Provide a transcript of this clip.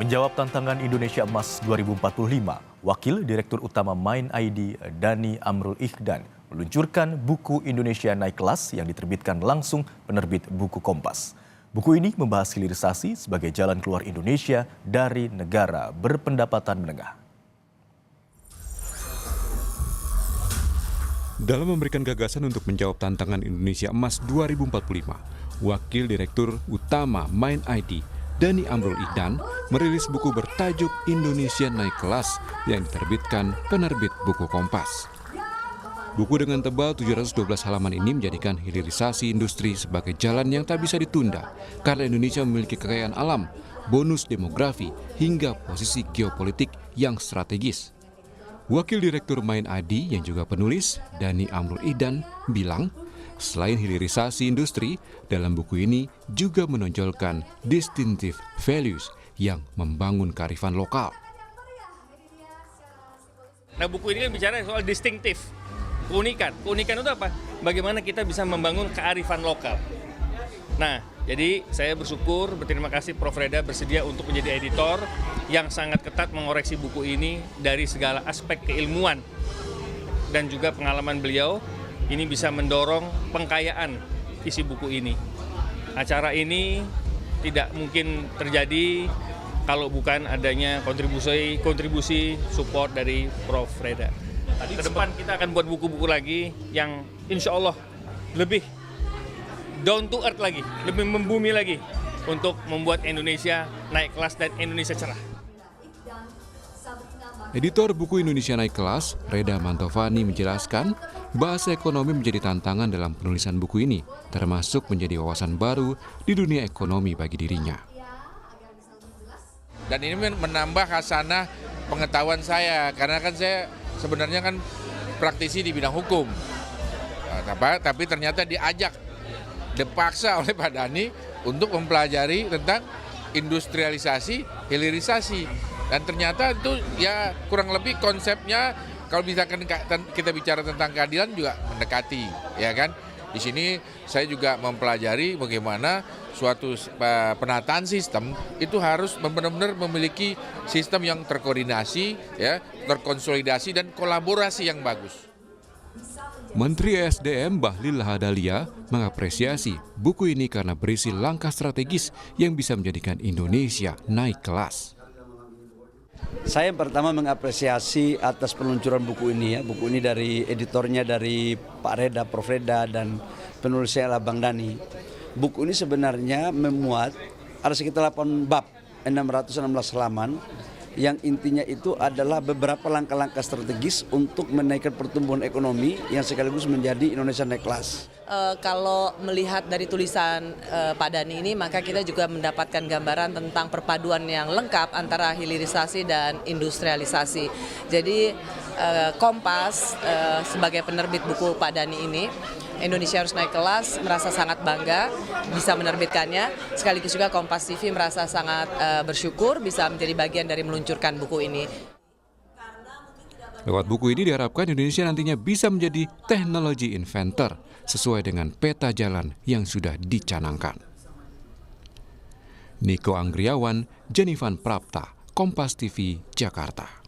Menjawab tantangan Indonesia Emas 2045, Wakil Direktur Utama Mind ID Dhani Amrul Ikhdan meluncurkan buku Indonesia Naik Kelas yang diterbitkan langsung penerbit buku Kompas. Buku ini membahas hilirisasi sebagai jalan keluar Indonesia dari negara berpendapatan menengah. Dalam memberikan gagasan untuk menjawab tantangan Indonesia Emas 2045, Wakil Direktur Utama Mind ID Dhani Amrul Ikhdan merilis buku bertajuk Indonesia Naik Kelas yang diterbitkan penerbit buku Kompas. Buku dengan tebal 712 halaman ini menjadikan hilirisasi industri sebagai jalan yang tak bisa ditunda karena Indonesia memiliki kekayaan alam, bonus demografi, hingga posisi geopolitik yang strategis. Wakil Direktur Mind ID yang juga penulis, Dhani Amrul Ikhdan, bilang, selain hilirisasi industri, dalam buku ini juga menonjolkan distinctive values yang membangun kearifan lokal. Nah, buku ini kan bicara soal distinctive, keunikan. Keunikan itu apa? Bagaimana kita bisa membangun kearifan lokal. Nah, jadi saya berterima kasih Prof. Reda bersedia untuk menjadi editor yang sangat ketat mengoreksi buku ini dari segala aspek keilmuan dan juga pengalaman beliau. Ini bisa mendorong pengkayaan isi buku ini. Acara ini tidak mungkin terjadi kalau bukan adanya kontribusi support dari Prof. Reda. Ke depan kita akan buat buku-buku lagi yang insya Allah lebih down to earth lagi, lebih membumi lagi untuk membuat Indonesia naik kelas dan Indonesia cerah. Editor buku Indonesia Naik Kelas, Reda Mantovani, menjelaskan bahasa ekonomi menjadi tantangan dalam penulisan buku ini, termasuk menjadi wawasan baru di dunia ekonomi bagi dirinya. Dan ini menambah khasanah pengetahuan saya, karena kan saya sebenarnya kan praktisi di bidang hukum. Tapi ternyata dipaksa oleh Pak Dhani untuk mempelajari tentang industrialisasi, hilirisasi. Dan ternyata itu ya kurang lebih konsepnya kalau misalkan kita bicara tentang keadilan juga mendekati, ya kan? Di sini saya juga mempelajari bagaimana suatu penataan sistem itu harus benar-benar memiliki sistem yang terkoordinasi, ya, terkonsolidasi dan kolaborasi yang bagus. Menteri ESDM Bahlil Lahadalia mengapresiasi buku ini karena berisi langkah strategis yang bisa menjadikan Indonesia naik kelas. Saya pertama mengapresiasi atas peluncuran buku ini ya. Buku ini dari editornya dari Pak Reda, Prof. Reda, dan penulisnya adalah Bang Dhani. Buku ini sebenarnya memuat ada sekitar 8 bab, 616 halaman, yang intinya itu adalah beberapa langkah-langkah strategis untuk menaikkan pertumbuhan ekonomi yang sekaligus menjadi Indonesia naik kelas. Kalau melihat dari tulisan Pak Dhani ini, maka kita juga mendapatkan gambaran tentang perpaduan yang lengkap antara hilirisasi dan industrialisasi. Jadi Kompas sebagai penerbit buku Pak Dhani ini, Indonesia Harus Naik Kelas, merasa sangat bangga bisa menerbitkannya. Sekaligus juga Kompas TV merasa sangat bersyukur bisa menjadi bagian dari meluncurkan buku ini. Lewat buku ini diharapkan Indonesia nantinya bisa menjadi teknologi inventor sesuai dengan peta jalan yang sudah dicanangkan. Niko Anggriawan, Jenifan Prapta, Kompas TV, Jakarta.